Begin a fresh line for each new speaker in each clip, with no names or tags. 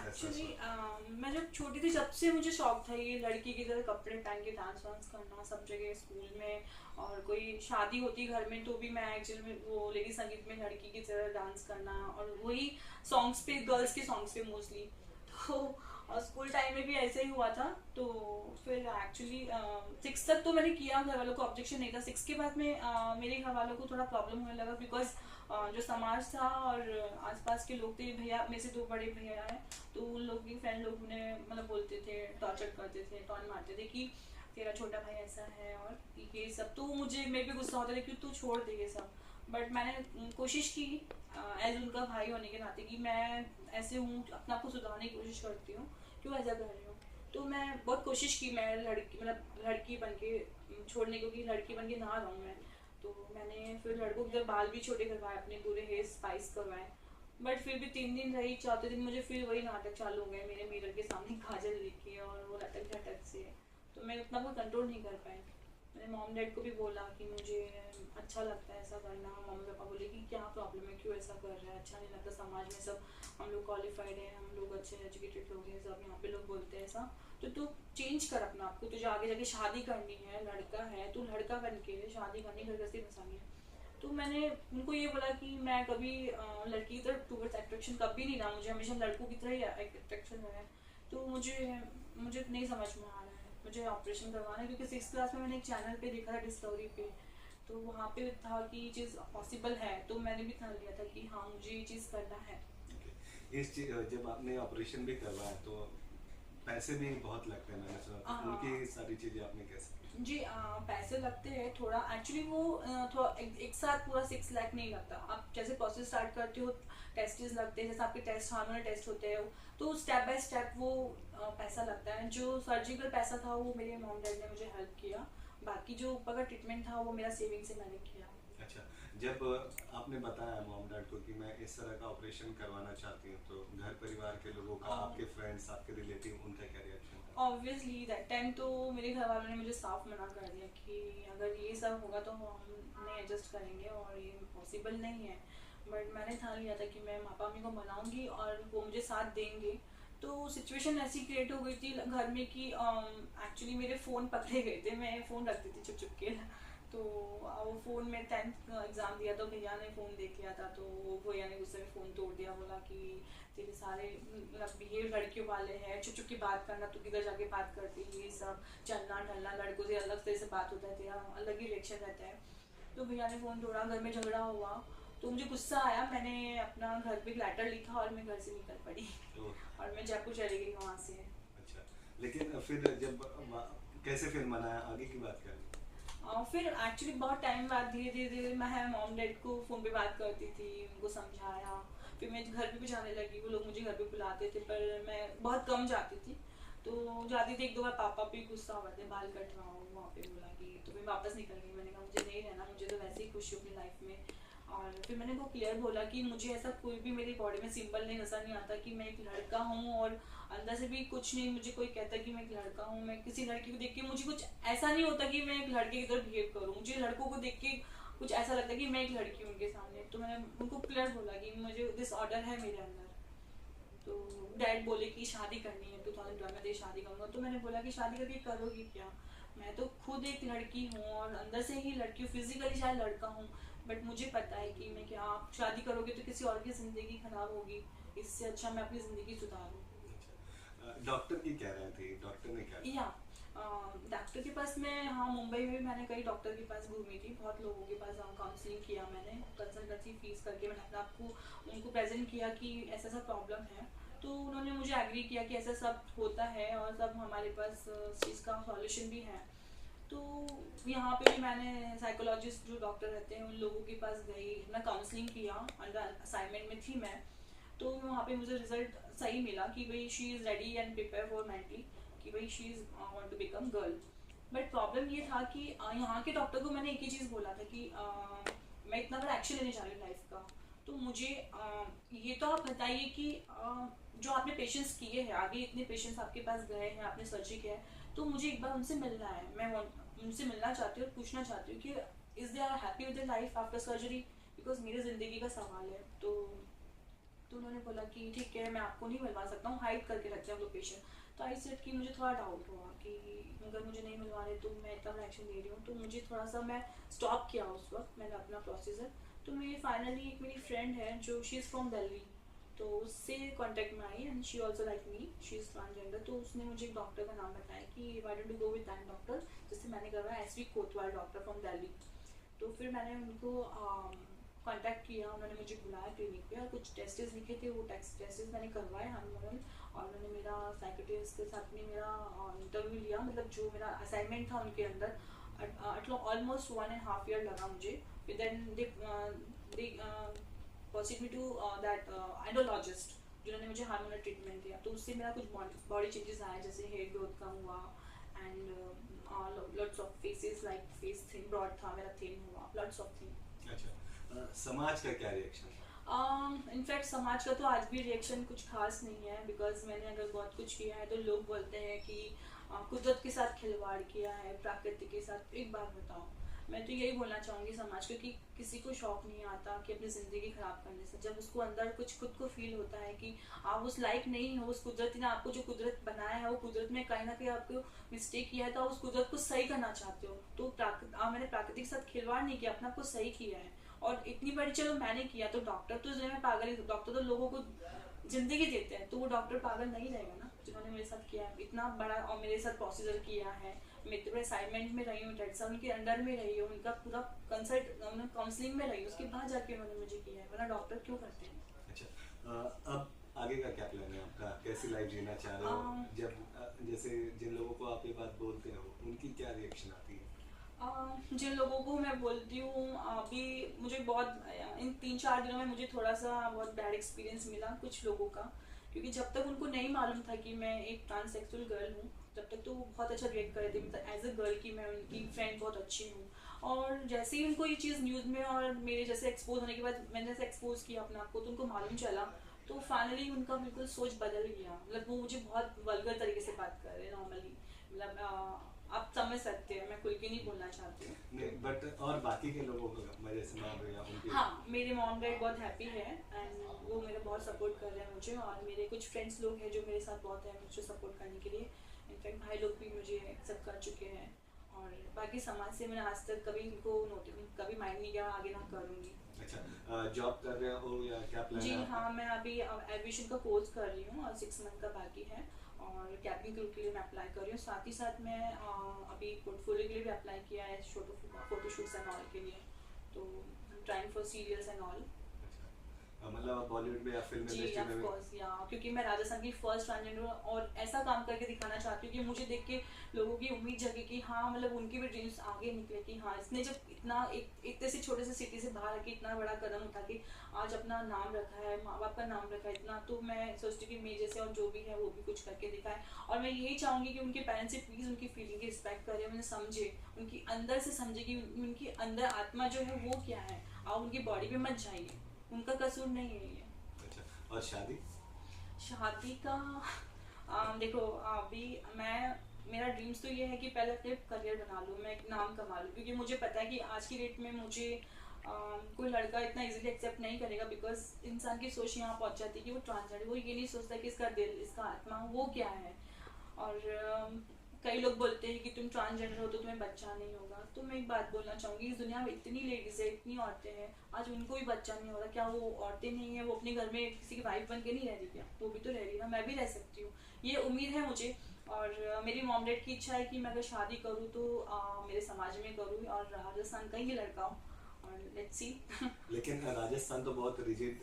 ऐसा
एक्चुअली
सब?
मैं जब छोटी थी जब से मुझे शौक था ये लड़की की तरह कपड़े पहन के डांस वांस करना सब जगह स्कूल में। और कोई शादी होती घर में तो भी मैं एक्चुअली में वो लेडी संगीत में लड़की की तरह डांस करना और वही सॉन्ग्स पे गर्ल्स के सॉन्ग्स पे मोस्टली। तो और स्कूल टाइम में भी ऐसे ही हुआ था। तो फिर एक्चुअली सिक्स तक तो मैंने किया, घर वालों को ऑब्जेक्शन नहीं था। सिक्स के बाद में मेरे घर वालों को थोड़ा प्रॉब्लम होने लगा बिकॉज जो समाज था और आसपास के लोग थे, भैया मेरे से दो बड़े भैया हैं, तो उन लोग की फ्रेंड लोग उन्हें मतलब बोलते थे, टॉर्चर करते थे, टॉन मारते थे कि तेरा छोटा भाई ऐसा है और ये सब। तो मुझे मैं भी गुस्सा होता था कि तू छोड़ दे ये सब। बट मैंने कोशिश की एज उनका भाई होने के नाते कि मैं ऐसे हूँ, अपने आप को सुधारने की कोशिश करती हूँ, क्यों ऐसा कर रही हूँ। तो मैं बहुत कोशिश की मैं लड़की मतलब लड़की बन के छोड़ने को, कि लड़की बन के ना रहूँ मैं। तो मैंने फिर लड़कों के बाल भी छोटे करवाए, अपने पूरे हेयर स्पाइस करवाए। बट फिर भी 3 दिन रही, चौथे दिन मुझे फिर वही नाटक चालू हो गए, मेरे मिरर के सामने काजल लेके और वो लटक झटक से। तो मैं उतना कोई कंट्रोल नहीं कर पाई। मैंने मॉम डैड को भी बोला कि मुझे अच्छा लगता है ऐसा करना। मम्मी पापा बोले कि क्या प्रॉब्लम है, क्यों ऐसा कर रहा है, अच्छा नहीं लगता, समाज में सब हम लोग क्वालिफाइड हैं, हम लोग अच्छे एजुकेटेड लोग हैं, सब यहाँ पे लोग बोलते हैं ऐसा। तो तू चेंज कर अपना आप को, तुझे आगे जाके शादी करनी है, लड़का है तू, लड़का बन के शादी करनी, घर गृहस्थी बसानी है। तो मैंने उनको ये बोला कि मैं कभी लड़की की तरफ टूवर्ड्स अट्रैक्शन कभी नहीं रहा, मुझे हमेशा लड़कों की तरह ही अट्रैक्शन है। तो मुझे मुझे नहीं समझ में आ रहा है, मुझे ऑपरेशन करवाना है। क्योंकि सिक्स क्लास में मैंने एक चैनल पे देखा था, डिस्कवरी पे, तो वहाँ पे था कि ये चीज़ पॉसिबल है। तो मैंने भी ठान लिया था कि हाँ मुझे ये चीज़ करना है।
ओके। इस चीज जब आपने ऑपरेशन भी करवाया तो पैसे भी बहुत लगते हैं मैंने सुना, तो उनकी
हाँ
सारी चीजें आपने कैसे की?
जी, पैसे लगते हैं थोड़ा एक्चुअली। वो थोड़ा एक साथ पूरा 6 लाख नहीं लगता। आप जैसे प्रोसेस स्टार्ट करते हो, टेस्ट लगते हैं, जैसे आपके टेस्ट हार्मोनल टेस्ट होते हैं, तो स्टेप बाय स्टेप वो पैसा लगता है। जो सर्जिकल पैसा था वो मेरे मॉम डैड ने मुझे हेल्प किया। बाकी जो ऊपर का ट्रीटमेंट था वो मेरा सेविंग से मैंने किया।
अच्छा, जब आपने बताया मॉम डैड को कि मैं इस तरह का ऑपरेशन करवाना चाहती हूँ, तो घर परिवार के लोगों का, आपके फ्रेंड्स, आपके रिलेटिव, उनका क्या रिएक्शन था?
ऑब्वियसली दैट टाइम तो मेरे घर वालों ने मुझे साफ मना कर दिया कि अगर ये सब होगा तो हम नहीं एडजस्ट करेंगे और ये पॉसिबल नहीं है। बट मैंने ठान लिया था कि मैं पापा मम्मी को मनाऊंगी और वो मुझे साथ देंगे। तो सिचुएशन ऐसी क्रिएट हो गई थी घर में कि एक्चुअली मेरे फ़ोन पकड़े गए थे, मैं फ़ोन रखती थी छुप छुप के। तो वो फ़ोन में 10th एग्ज़ाम दिया तो भैया ने फ़ोन देख लिया था, तो वो भैया ने गुस्से में फ़ोन तोड़ दिया, बोला कि तेरे सारे मतलब बिहेव लड़कियों वाले हैं, चुप चुप की बात करना, तू किधर जाके बात करती है, ये सब चलना ढलना, लड़कों से अलग तरह से बात होता है, तेरा अलग ही रिएक्शन रहता है। तो भैया ने फ़ोन तोड़ा, घर में झगड़ा हुआ। तो मुझे गुस्सा आया, मैंने अपना घर पे एक लेटर लिखा और मैं घर से निकल पड़ी।
तो
और मैं जयपुर चली गई वहाँ से।
अच्छा, लेकिन फिर जब कैसे फिर मनाया, आगे की बात करें?
फिर एक्चुअली बहुत टाइम बाद धीरे धीरे धीरे मैं मॉम डैड को फ़ोन पे बात करती थी, उनको समझाया। फिर मैं घर पे भी जाने लगी, वो लोग मुझे घर पे बुलाते थे पर मैं बहुत कम जाती थी। तो जाती थी, एक दो बार पापा भी गुस्सा हुए थे, बाल कटवाओ वहाँ पे, बोला कि तो मैं वापस निकल गई। मैंने कहा मुझे नहीं रहना, मुझे तो वैसे ही खुश हूँ अपनी लाइफ में। और फिर मैंने वो क्लियर बोला कि मुझे ऐसा कोई भी मेरी बॉडी में सिंपल नहीं नजर नहीं आता कि मैं एक लड़का हूँ, और अंदर से भी कुछ नहीं मुझे कोई कहता कि मैं एक लड़का हूँ। मैं किसी लड़की को देख के मुझे कुछ ऐसा नहीं होता कि मैं एक लड़के की तरह बिहेव करूँ, मुझे लड़कों को देख के कुछ ऐसा लगता है कि मैं एक लड़की हूँ उनके सामने। तो मैंने उनको क्लियर बोला कि मुझे दिस ऑर्डर है मेरे अंदर। तो डैड बोले कि शादी करनी है 2012 में, शादी करूंगा। तो मैंने बोला कि शादी करके करोगी क्या, मैं तो खुद एक लड़की हूँ और अंदर से ही लड़की हूँ, फिजिकली शायद लड़का हूँ, बट मुझे पता है कि मैं क्या, आप शादी करोगे तो किसी और की ज़िंदगी खराब होगी, इससे अच्छा मैं अपनी ज़िंदगी सुधारूँ।
अच्छा, डॉक्टर की क्या राय थी, डॉक्टर ने क्या
या
कहा?
डॉक्टर के पास मैं, हाँ मुंबई में भी मैंने कई डॉक्टर के पास घूमी थी, बहुत लोगों के पास काउंसलिंग किया मैंने, कंसल्टेंसी फीस करके मैंने अपने आप को उनको प्रेजेंट किया कि ऐसा ऐसा प्रॉब्लम है। तो उन्होंने मुझे एग्री किया कि ऐसा सब होता है और सब हमारे पास इस चीज़ का सॉल्यूशन भी है। तो यहाँ पे भी मैंने साइकोलॉजिस्ट जो डॉक्टर रहते हैं उन लोगों के पास गई, अपना काउंसलिंग किया, अंडर असाइनमेंट में थी मैं। तो वहाँ पे मुझे रिजल्ट सही मिला कि भाई she is ready and prepare for mentally, कि भाई she is want to become girl. But problem ये था कि यहाँ के डॉक्टर को मैंने एक ही चीज़ बोला था कि मैं इतना बड़ा एक्शन लेने जा रही हूँ लाइफ का, तो मुझे ये तो आप बताइए कि जो आपने पेशेंट्स किए हैं, आगे इतने पेशेंट्स आपके पास गए हैं, आपने सर्जरी किया है, तो मुझे एक बार उनसे मिलना है, उनसे मिलना चाहती हूँ और पूछना चाहती हूँ कि is they are happy with life after surgery, because मेरी ज़िंदगी का सवाल है। तो तो उन्होंने बोला कि ठीक है मैं आपको नहीं मिलवा सकता हूँ, हाइड करके रखते हैं हम लोग पेशेंट। तो आई सेड कि मुझे थोड़ा डाउट हुआ कि अगर मुझे नहीं मिलवा रहे तो मैं इतना बड़ा एक्शन ले रही हूँ, तो मुझे थोड़ा सा मैं स्टॉप किया उस वक्त मैंने अपना प्रोसीजर। तो मेरी फाइनली एक मेरी फ्रेंड है जो शी इज़ फ्रॉम दिल्ली, तो उससे कांटेक्ट में I and she also like me, she is transgender. तो उसने मुझे एक डॉक्टर का नाम बताया कि why don't you go with that doctor, जिससे मैंने करवाया SV Kotwal doctor from Delhi. तो फिर मैंने उनको कांटेक्ट किया, उन्होंने मुझे बुलाया क्लिनिक पे और कुछ टेस्टेस लिखे थे, वो टेस्टेस मैंने करवाए हार्मोनल। और उन्होंने मेरा साइकेट्रिस्ट के साथ में मेरा इंटरव्यू लिया, मतलब जो मेरा असाइनमेंट था उनके अंदर ऑलमोस्ट 1.5 ईयर लगा मुझे। फिर then they proceed me to that एंडोलॉजिस्ट जिन्होंने मुझे हार्मोनल ट्रीटमेंट दिया। तो उससे मेरा कुछ बॉडी चेंजेस आए, जैसे हेयर ग्रोथ कम हुआ and lots of faces like face thin broad था मेरा, थिन हुआ, लॉट्स ऑफ थिन।
अच्छा, समाज का क्या रिएक्शन था?
इनफैक्ट समाज का तो आज भी रिएक्शन कुछ खास नहीं है, बिकॉज मैंने अगर बहुत कुछ किया है तो लोग बोलते हैं कि कुदरत के साथ खिलवाड़ किया है, प्रकृति के साथ। एक बात बताओ, मैं तो यही बोलना चाहूँगी समाज को कि किसी को शौक नहीं आता कि अपनी ज़िंदगी ख़राब करने से। जब उसको अंदर कुछ खुद को फील होता है कि आप उस लायक नहीं हो, उस कुदरत ने आपको जो कुदरत बनाया है वो कुदरत में कहीं ना कहीं आपको मिस्टेक किया है, तो आप उस कुदरत को सही करना चाहते हो। तो मैंने प्रकृति के साथ खिलवाड़ नहीं किया, अपने आप को सही किया है। और इतनी बड़ी चलो मैंने किया, तो डॉक्टर तो जो है पागल ही, डॉक्टर तो लोगों को जिंदगी देते हैं, तो वो डॉक्टर पागल नहीं रहेगा ना जिन्होंने मेरे साथ किया है इतना बड़ा और मेरे साथ प्रोसीजर किया है। मैं इतने बड़े असाइनमेंट में रही हूँ, डेढ़ साल उनके अंडर में रही हूँ, उनका पूरा कंसल्ट काउंसलिंग में रही हूँ, उसके बाद जाके उन्होंने मुझे किया है, वरना डॉक्टर क्यों करते हैं।
अच्छा, अब आगे का क्या प्लान है आपका? कैसी लाइफ जीना चाह रहे हो? जब जैसे जिन लोगों को आप ये बात बोलते हो उनकी क्या रिएक्शन आती है?
जिन लोगों को मैं बोलती हूँ, अभी मुझे बहुत इन 3-4 दिनों में मुझे थोड़ा सा बहुत बैड एक्सपीरियंस मिला कुछ लोगों का, क्योंकि जब तक उनको नहीं मालूम था कि मैं एक ट्रांससेक्सुअल गर्ल हूँ, जब तक तो वो बहुत अच्छा रिएक्ट कर रहे थे, मतलब एज अ गर्ल की मैं उनकी फ्रेंड बहुत अच्छी हूँ। और जैसे ही उनको ये चीज़ न्यूज़ में और मेरे जैसे एक्सपोज होने के बाद मैंने जैसे एक्सपोज किया अपने आप को, तो उनको मालूम चला, तो फाइनली उनका बिल्कुल सोच बदल गया। मतलब वो मुझे बहुत वल्गर तरीके से बात कर रहे हैं नॉर्मली, मतलब आप समझ सकते हैं, मैं खुल के नहीं बोलना चाहती हूँ।
नहीं, बट और बाकी के लोगों को मेरे से मॉम या उनके?
हाँ, मेरे मॉम डैड बहुत हैप्पी है एंड वो मेरा बहुत सपोर्ट कर रहे हैं मुझे, और मेरे कुछ फ्रेंड्स लोग हैं जो मेरे साथ बहुत है मुझे सपोर्ट करने के लिए। इनफैक्ट भाई लोग भी मुझे एक्सेप्ट कर चुके हैं। और बाकी समाज से मैंने आज तक कभी इनको कभी माइंड नहीं किया, आगे ना करूँगी।
अच्छा, जॉब कर रहे हो या क्या प्लान
जी
है?
हाँ, मैं अभी एविएशन का कोर्स कर रही हूँ और 6 मंथ का बाकी है, और कैबिन क्रू के लिए मैं अप्लाई कर रही हूँ। साथ ही साथ मैं अभी पोर्टफोलियो के लिए भी अप्लाई किया है, फोटोशूट्स एंड ऑल के लिए, तो trying for serials and all.
मतलब बॉलीवुड में या फिल्म
जी
इंडस्ट्री
ऑफ
में?
कोर्स, या क्योंकि मैं राजस्थान की फर्स्ट ट्रांसजेंडर हूँ और ऐसा काम करके दिखाना चाहती हूँ कि मुझे देख के लोगों की उम्मीद जगे कि हाँ, मतलब उनके भी ड्रीम्स आगे निकले कि हाँ, इसने जब इतना एक से छोटे से सिटी से बाहर आके इतना बड़ा कदम उठा के आज अपना नाम रखा है, माँ बाप का नाम रखा है इतना, तो मैं सोचती हूँ कि मेरे जैसे और जो भी है वो भी कुछ करके दिखाए। और मैं यही चाहूँगी कि उनके पेरेंट्स से प्लीज़ उनकी फीलिंग की रिस्पेक्ट करें, उन्हें समझे, उनकी अंदर से समझे कि उनकी अंदर आत्मा जो है वो क्या है, आप उनकी बॉडी पे मत जाइए, उनका कसूर नहीं है ये।
और शादी?
शादी का देखो, अभी मेरा ड्रीम्स तो ये है कि पहले अपने करियर बना लूँ, मैं एक नाम कमा लूँ, क्योंकि मुझे पता है कि आज की डेट में मुझे कोई लड़का इतना इजीली एक्सेप्ट नहीं करेगा, बिकॉज इंसान की सोच यहाँ पहुँच जाती है कि वो ट्रांसजेंडर, वो ये नहीं सोचता कि इसका दिल, इसका आत्मा वो क्या है। और कई लोग बोलते हैं कि तुम ट्रांसजेंडर हो तो तुम्हें बच्चा नहीं होगा, तो मैं एक बात बोलना चाहूँगी, इस दुनिया में इतनी लेडीज है, इतनी औरतें हैं, आज उनको भी बच्चा नहीं हो रहा, क्या वो औरतें नहीं है, वो अपने घर में किसी की वाइफ बन के नहीं रह रही क्या? वो भी तो रह रही ना, मैं भी रह सकती हूँ, ये उम्मीद है मुझे। और मेरी मॉम डैड की इच्छा है कि मैं अगर शादी करूँ तो मेरे समाज में करूँ और राजस्थान का ही लड़का हूँ, और लेट्स सी।
लेकिन राजस्थान तो बहुत रिजिड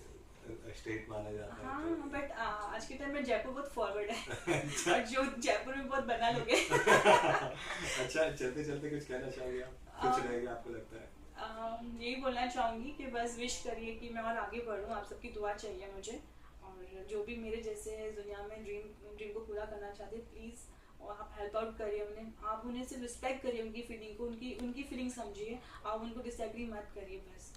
स्टेट माना जाता है।
हाँ, बट आज के टाइम में जयपुर बहुत फॉरवर्ड है और जो जयपुर में बहुत बना लोग हैं।
अच्छा, चलते चलते कुछ कहना चाहोगे आप? कुछ रहेगा आपको लगता है?
यही बोलना चाहूँगी कि बस विश करिए कि मैं और आगे बढ़ूँ, आप सबकी दुआ चाहिए मुझे, और जो भी मेरे जैसे दुनिया में ड्रीम को पूरा करना चाहते हैं, प्लीज़ और आप हेल्प आउट करिए उन्हें, आप उन्हें सिर्फ रिस्पेक्ट करिए, उनकी फीलिंग को, उनकी फीलिंग समझिए, आप उनको डिसएग्री मत करिए बस।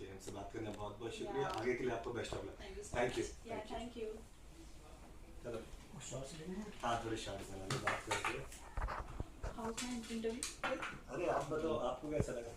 हमसे बात करने बहुत बहुत शुक्रिया। आगे के लिए आपको best of luck.
Thank you.
चलो हाँ, थोड़ी शॉर्ट बना लो बात करके।
How can interview?
अरे आप बताओ, आपको कैसा लगा?